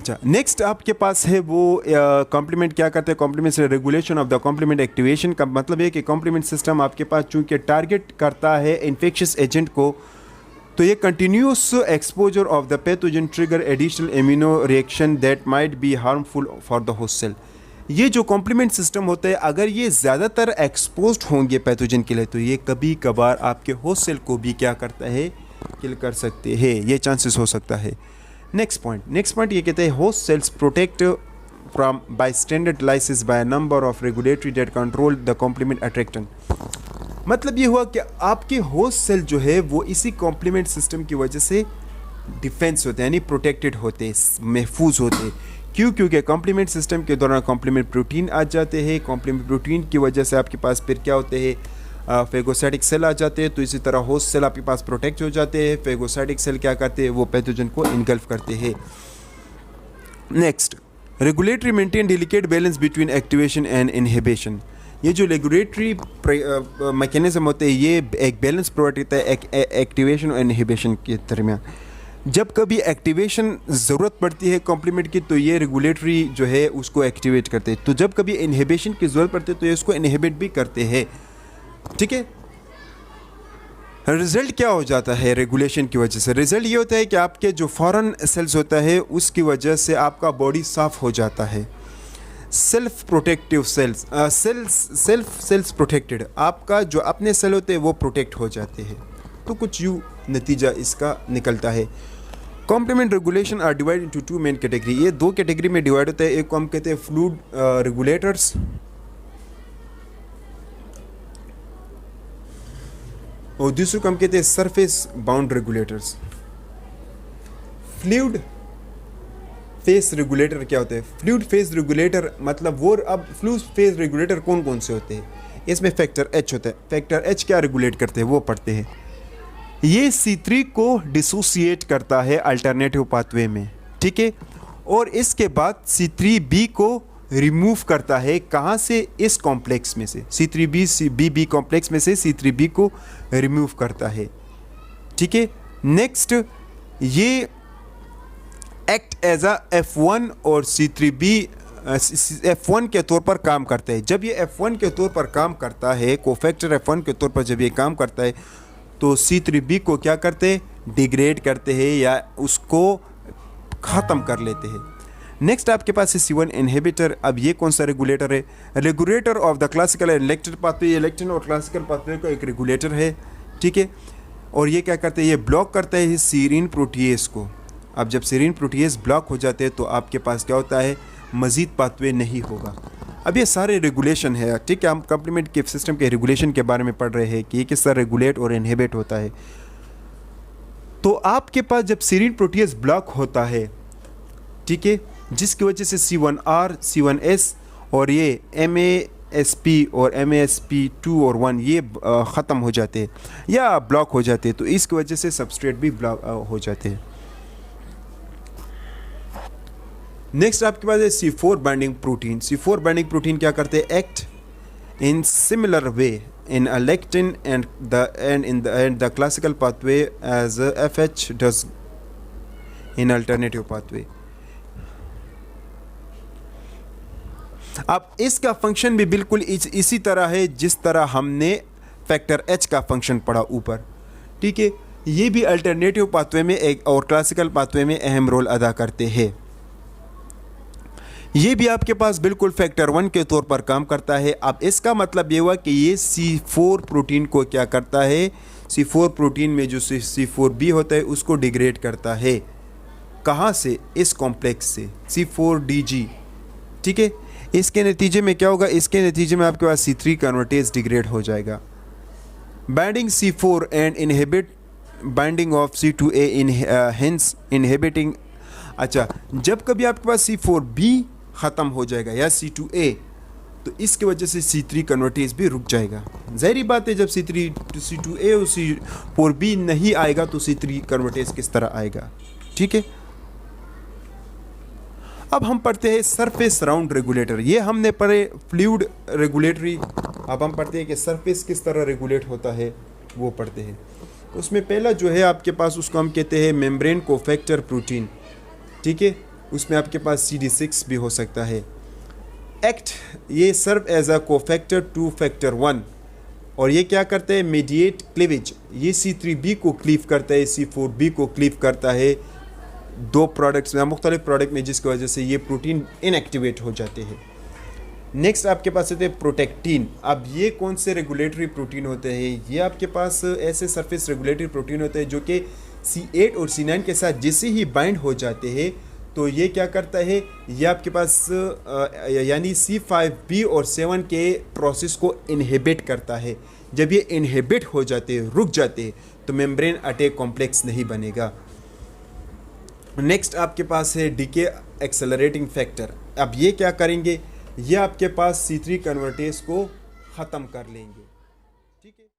अच्छा, नेक्स्ट आपके पास है वो कॉम्प्लीमेंट क्या करते हैं, कॉम्प्लीमेंट से regulation of the complement activation का मतलब है कि कॉम्प्लीमेंट सिस्टम आपके पास चूंकि टारगेट करता है इन्फेक्शियस एजेंट को, तो ये continuous exposure of the pathogen trigger additional immuno reaction that might be harmful for the host cell. ये जो कॉम्प्लीमेंट सिस्टम होता है अगर ये ज़्यादातर एक्सपोज्ड होंगे पैथोजन के लिए तो ये कभी कभार आपके होस्ट सेल को भी क्या करता है, किल कर सकते हैं, ये चांसेस हो सकता है। नेक्स्ट पॉइंट ये कहते हैं host cells protect from bystander lysis by number of regulatory that control the complement attraction. मतलब ये हुआ कि आपके होस्ट सेल जो है वो इसी कॉम्प्लीमेंट सिस्टम की वजह से डिफेंस होते हैं, यानी प्रोटेक्टेड होते हैं, महफूज होते हैं। क्यों? क्योंकि कॉम्प्लीमेंट सिस्टम के दौरान कॉम्प्लीमेंट प्रोटीन आ जाते हैं, कॉम्प्लीमेंट प्रोटीन की वजह से आपके पास फिर क्या होते हैं, फेगोसाइटिक सेल आ जाते हैं। तो इसी तरह होस्ट सेल आपके पास प्रोटेक्ट हो जाते हैं, फेगोसाइटिक सेल क्या करते हैं, वो पैथोजन को इनगल्फ करते हैं। Next, regulatory maintain delicate balance between activation and inhibition. ये जो रेगुलेटरी मैकेनिज्म होते हैं ये एक बैलेंस प्रोवाइड करता है एक्टिवेशन और इनहिबिशन के दरमियान। जब कभी एक्टिवेशन ज़रूरत पड़ती है कॉम्प्लीमेंट की तो ये रेगुलेटरी जो है उसको एक्टिवेट करते हैं, तो जब कभी इनहिबिशन की ज़रूरत पड़ती है तो ये उसको इनहिबिट भी करते हैं। ठीक है, रिजल्ट क्या हो जाता है रेगुलेशन की वजह से? रिजल्ट ये होता है कि आपके जो फॉरेन सेल्स होता है उसकी वजह से आपका बॉडी साफ हो जाता है। Self protective cells self protected, आपका जो अपने सेल होते हैं वो प्रोटेक्ट हो जाते हैं। तो कुछ यूँ नतीजा इसका निकलता है। Complement regulation are divide into two main category. ये दो कैटेगरी में डिवाइड होता है, एक को हम कहते हैं फ्लूइड रेगुलेटर्स और दूसरे को हम कहते हैं surface bound regulators. Fluid face regulator क्या होते हैं? फ्लूइड फेस रेगुलेटर मतलब वो, अब फ्लूइड फेस रेगुलेटर कौन कौन से होते हैं? इसमें फैक्टर एच होता है। फैक्टर एच क्या रेगुलेट करते हैं वो पढ़ते हैं। ये C3 को डिसोसिएट करता है अल्टरनेटिव पाथवे में, ठीक है, और इसके बाद C3b को रिमूव करता है। कहाँ से? इस कॉम्प्लेक्स में से, C3b कॉम्प्लेक्स में से C3b को रिमूव करता है। ठीक है, नेक्स्ट ये एक्ट एज अ F1 और C3b F1 के तौर पर काम करता है। जब ये F1 के तौर पर काम करता है, कोफैक्टर F1 के तौर पर जब ये काम करता है तो C3b को क्या करते हैं? डिग्रेड करते हैं या उसको ख़त्म कर लेते हैं। नेक्स्ट आपके पास है C1 इनहिबिटर। अब ये कौन सा रेगुलेटर है? Regulator of the classical and electric pathway. Electric और क्लासिकल पाथवे का एक रेगुलेटर है, ठीक है, और ये क्या करते हैं? ये ब्लॉक करता है सीरीन प्रोटीएस को। अब जब सीरीन प्रोटीएस ब्लॉक हो जाते हैं तो आपके पास क्या होता है? मज़ीद पाथवे नहीं होगा। अब ये सारे रेगुलेशन है, ठीक है, हम कॉम्प्लीमेंट के सिस्टम के रेगुलेशन के बारे में पढ़ रहे हैं कि ये किस तरह रेगुलेट और इनहिबिट होता है। तो आपके पास जब सीरीन प्रोटीएस ब्लॉक होता है, ठीक है, जिसकी वजह से C1R, C1S और ये MASP और MASP2 और 1 ये ख़त्म हो जाते हैं या ब्लॉक हो जाते हैं, तो इसकी वजह से सबस्ट्रेट भी ब्लॉक हो जाते हैं। नेक्स्ट आपके पास है C4 binding protein. C4 binding protein क्या करते हैं? Act in similar way in a lectin and the classical pathway as FH does in alternative pathway। अब इसका फंक्शन भी बिल्कुल इसी तरह है जिस तरह हमने फैक्टर H का फंक्शन पढ़ा ऊपर, ठीक है। ये भी अल्टरनेटिव पाथवे में एक और क्लासिकल पाथवे में अहम रोल अदा करते हैं। ये भी आपके पास बिल्कुल फैक्टर 1 के तौर पर काम करता है। अब इसका मतलब ये हुआ कि ये C4 प्रोटीन को क्या करता है? C4 प्रोटीन में जो C4b होता है उसको डिग्रेड करता है। कहाँ से? इस कॉम्प्लेक्स से C4DG, ठीक है। इसके नतीजे में क्या होगा? इसके नतीजे में आपके पास C3 कन्वर्टेज डिग्रेड हो जाएगा। Binding C4 and inhibit binding of C2a hence inhibiting. अच्छा, जब कभी आपके पास C4b ख़त्म हो जाएगा या C2a तो इसकी वजह से C3 कन्वर्टेज भी रुक जाएगा। ज़ाहिर बात है, जब C2a और C4b नहीं आएगा तो C3 कन्वर्टेज किस तरह आएगा, ठीक है। अब हम पढ़ते हैं सरफेस राउंड रेगुलेटर। ये हमने पढ़े फ्लूइड रेगुलेटरी। अब हम पढ़ते हैं कि सरफेस किस तरह रेगुलेट होता है, वो पढ़ते हैं। उसमें पहला जो है आपके पास उसको हम कहते हैं मेम्ब्रेन कोफैक्टर प्रोटीन, ठीक है। उसमें आपके पास CD6 भी हो सकता है। एक्ट ये serve as a cofactor to factor 1 और ये क्या करता है, मीडिएट क्लीवेज, ये C3b को क्लीव करता है, C4b को क्लीव करता है दो प्रोडक्ट्स में, मुख्तलिफ प्रोडक्ट में, जिसकी वजह से ये प्रोटीन इनएक्टिवेट हो जाते हैं। नेक्स्ट आपके पास होते हैं प्रोटेक्टिन। अब ये कौन से रेगुलेटरी प्रोटीन होते हैं, ये आपके पास ऐसे सरफेस रेगुलेटरी प्रोटीन होते हैं जो कि C8 और C9 के साथ जैसे ही बाइंड हो जाते हैं तो ये क्या करता है, ये आपके पास यानी C5b और 7 के प्रोसेस को इनहिबिट करता है। जब ये इनहिबिट हो जाते हैं, रुक जाते हैं, तो मेम्ब्रेन अटैक कॉम्प्लेक्स नहीं बनेगा। नेक्स्ट आपके पास है डीके एक्सेलरेटिंग फैक्टर। अब ये क्या करेंगे, ये आपके पास C3 कन्वर्टेज को ख़त्म कर लेंगे। ठीक है।